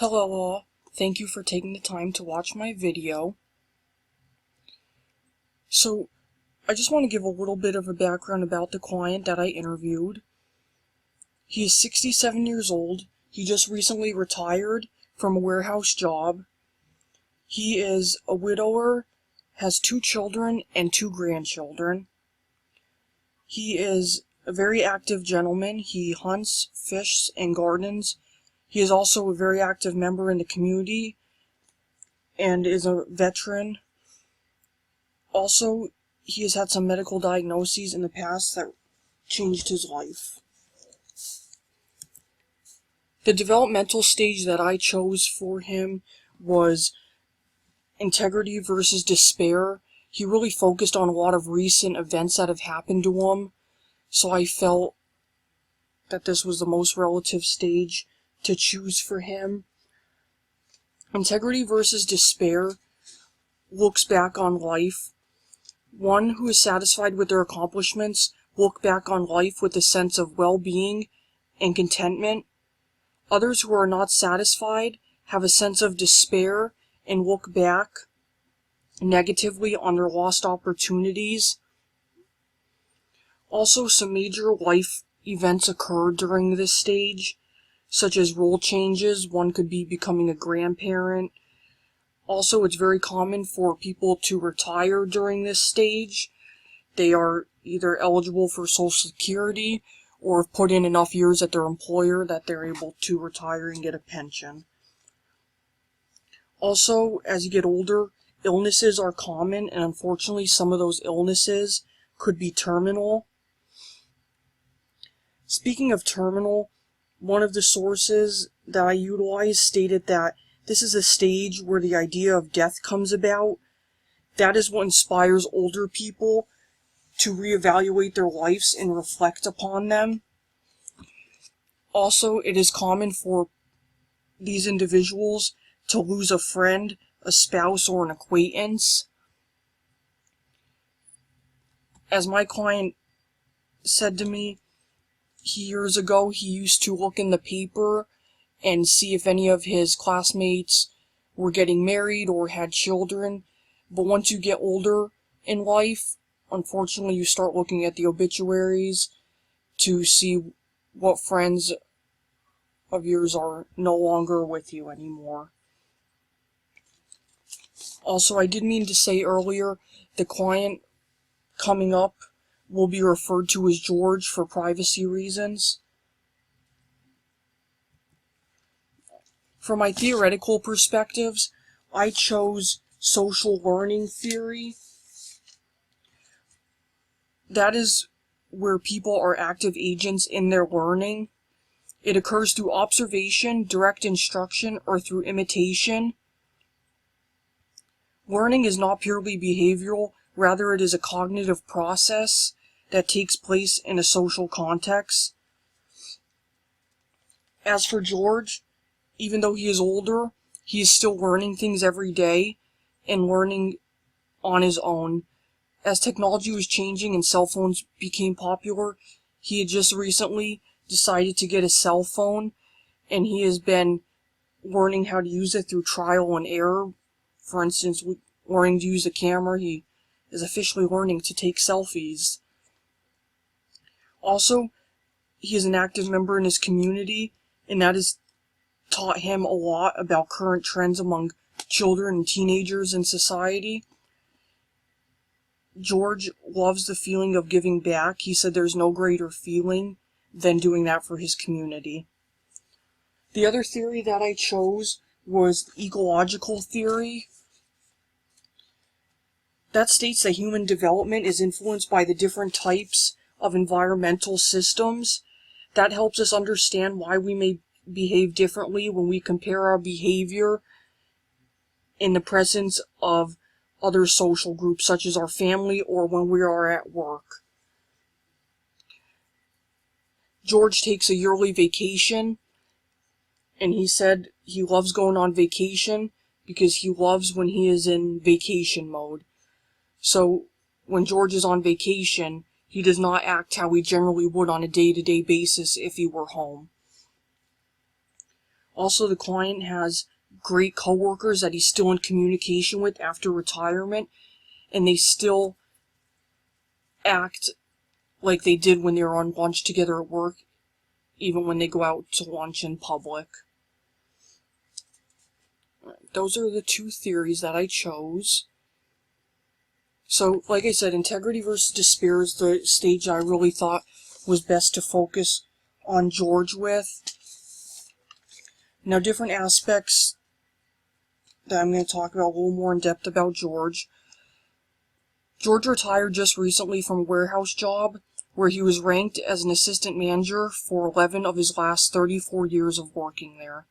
Hello all, thank you for taking the time to watch my video. So, I just want to give a little bit of a background about the client that I interviewed. He is 67 years old. He just recently retired from a warehouse job. He is a widower, has 2 children and 2 grandchildren. He is a very active gentleman. He hunts, fishes, and gardens. He is also a very active member in the community and is a veteran. Also, he has had some medical diagnoses in the past that changed his life. The developmental stage that I chose for him was integrity versus despair. He really focused on a lot of recent events that have happened to him, so I felt that this was the most relative stage to choose for him. Integrity versus despair looks back on life. One who is satisfied with their accomplishments look back on life with a sense of well-being and contentment. Others who are not satisfied have a sense of despair and look back negatively on their lost opportunities. Also, some major life events occur during this stage, such as role changes. One could be becoming a grandparent. Also, it's very common for people to retire during this stage. They are either eligible for Social Security or have put in enough years at their employer that they're able to retire and get a pension. Also, as you get older, illnesses are common, and unfortunately some of those illnesses could be terminal. Speaking of terminal, one of the sources that I utilized stated that this is a stage where the idea of death comes about. That is what inspires older people to reevaluate their lives and reflect upon them. Also, it is common for these individuals to lose a friend, a spouse, or an acquaintance. As my client said to me, years ago he used to look in the paper and see if any of his classmates were getting married or had children. But once you get older in life, unfortunately you start looking at the obituaries to see what friends of yours are no longer with you anymore. Also, I did mean to say earlier, the client coming up will be referred to as George for privacy reasons. For my theoretical perspectives, I chose social learning theory. That is where people are active agents in their learning. It occurs through observation, direct instruction, or through imitation. Learning is not purely behavioral, rather it is a cognitive process that takes place in a social context. As for George, even though he is older, he is still learning things every day and learning on his own. As technology was changing and cell phones became popular, he had just recently decided to get a cell phone, and he has been learning how to use it through trial and error. For instance, learning to use the camera, he is officially learning to take selfies. Also, he is an active member in his community, and that has taught him a lot about current trends among children and teenagers in society. George loves the feeling of giving back. He said there's no greater feeling than doing that for his community. The other theory that I chose was ecological theory. That states that human development is influenced by the different types of environmental systems. That helps us understand why we may behave differently when we compare our behavior in the presence of other social groups, such as our family or when we are at work. George takes a yearly vacation, and he said he loves going on vacation because he loves when he is in vacation mode. So, when George is on vacation, he does not act how he generally would on a day-to-day basis if he were home. Also, the client has great coworkers that he's still in communication with after retirement, and they still act like they did when they were on lunch together at work, even when they go out to lunch in public. Those are the two theories that I chose. So, like I said, integrity versus despair is the stage I really thought was best to focus on George with. Now, different aspects that I'm going to talk about a little more in depth about George. George retired just recently from a warehouse job where he was ranked as an assistant manager for 11 of his last 34 years of working there.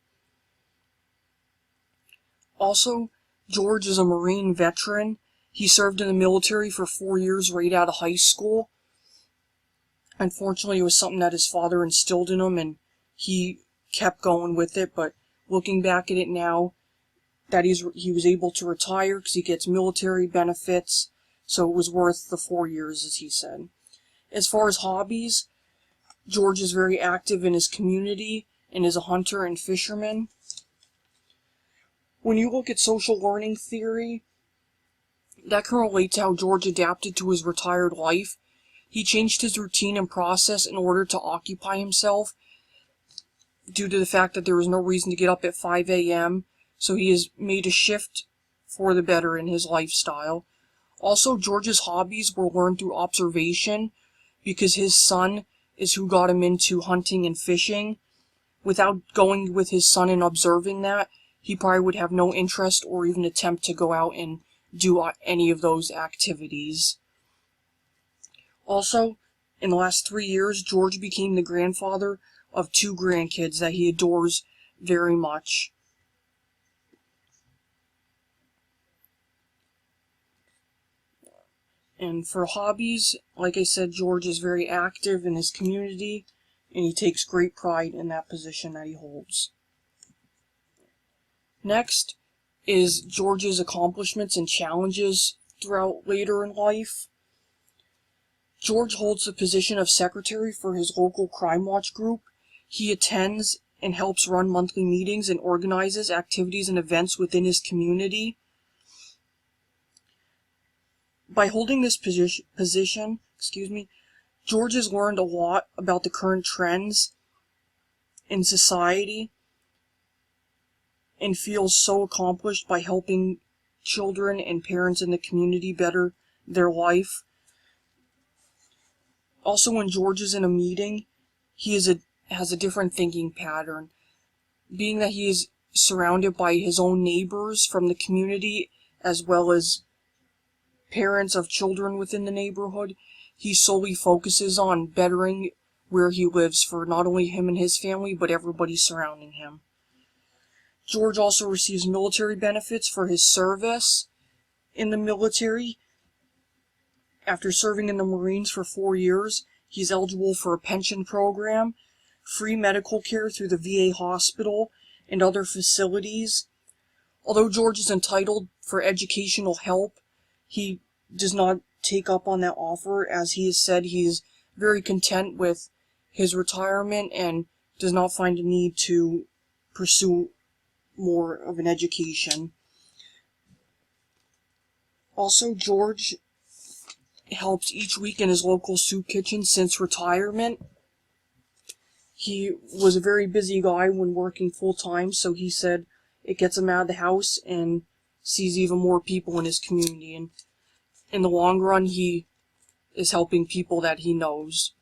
Also, George is a Marine veteran. He served in the military for 4 years right out of high school. Unfortunately, it was something that his father instilled in him, and he kept going with it, but looking back at it now, that he was able to retire because he gets military benefits, so it was worth the 4 years, as he said. As far as hobbies, George is very active in his community and is a hunter and fisherman. When you look at social learning theory, that can relate to how George adapted to his retired life. He changed his routine and process in order to occupy himself due to the fact that there was no reason to get up at 5 a.m., so he has made a shift for the better in his lifestyle. Also, George's hobbies were learned through observation because his son is who got him into hunting and fishing. Without going with his son and observing that, he probably would have no interest or even attempt to go out and do any of those activities. Also, in the last 3 years, George became the grandfather of 2 grandkids that he adores very much. And for hobbies, like I said, George is very active in his community, and he takes great pride in that position that he holds. Next is George's accomplishments and challenges throughout later in life. George holds the position of secretary for his local crime watch group. He attends and helps run monthly meetings and organizes activities and events within his community. By holding this position, George has learned a lot about the current trends in society and feels so accomplished by helping children and parents in the community better their life. Also, when George is in a meeting, he has a different thinking pattern. Being that he is surrounded by his own neighbors from the community as well as parents of children within the neighborhood, he solely focuses on bettering where he lives for not only him and his family, but everybody surrounding him. George also receives military benefits for his service in the military. After serving in the Marines for 4 years, he's eligible for a pension program, free medical care through the VA hospital, and other facilities. Although George is entitled for educational help, he does not take up on that offer, as he has said he is very content with his retirement and does not find a need to pursue more of an education. Also, George helps each week in his local soup kitchen since retirement. He was a very busy guy when working full-time, so he said it gets him out of the house and sees even more people in his community. And in the long run, he is helping people that he knows.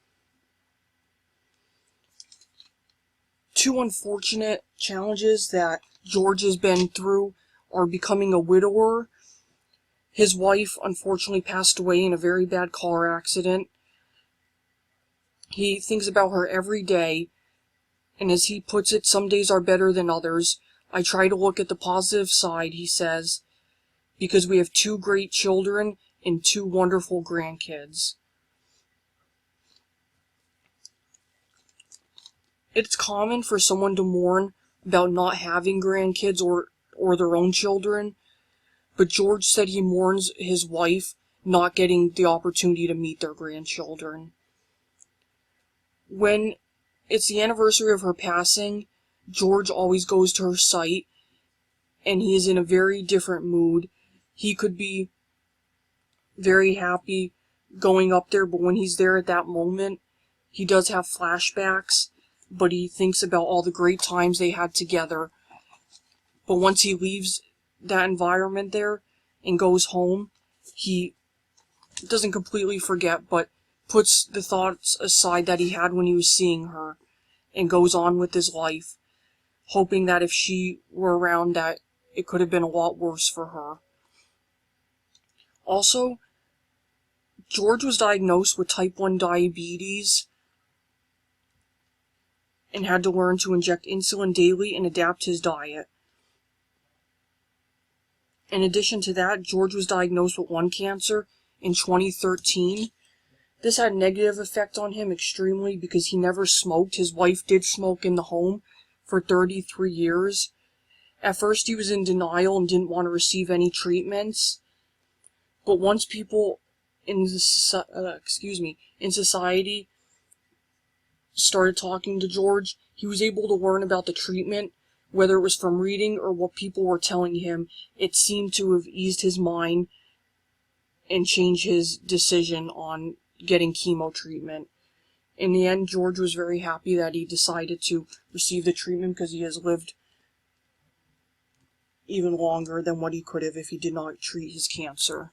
2 unfortunate challenges that George has been through are becoming a widower. His wife unfortunately passed away in a very bad car accident. He thinks about her every day, and as he puts it, some days are better than others. I try to look at the positive side, he says, because we have 2 great children and 2 wonderful grandkids. It's common for someone to mourn about not having grandkids or their own children, but George said he mourns his wife not getting the opportunity to meet their grandchildren. When it's the anniversary of her passing, George always goes to her site, and he is in a very different mood. He could be very happy going up there, but when he's there at that moment, he does have flashbacks, but he thinks about all the great times they had together. But once he leaves that environment there and goes home, he doesn't completely forget, but puts the thoughts aside that he had when he was seeing her and goes on with his life, hoping that if she were around, that it could have been a lot worse for her. Also, George was diagnosed with type 1 diabetes and had to learn to inject insulin daily and adapt his diet. In addition to that, George was diagnosed with lung cancer in 2013. This had a negative effect on him extremely because he never smoked. His wife did smoke in the home for 33 years. At first he was in denial and didn't want to receive any treatments. But once people in society started talking to George, he was able to learn about the treatment, whether it was from reading or what people were telling him. It seemed to have eased his mind and changed his decision on getting chemo treatment. In the end, George was very happy that he decided to receive the treatment because he has lived even longer than what he could have if he did not treat his cancer.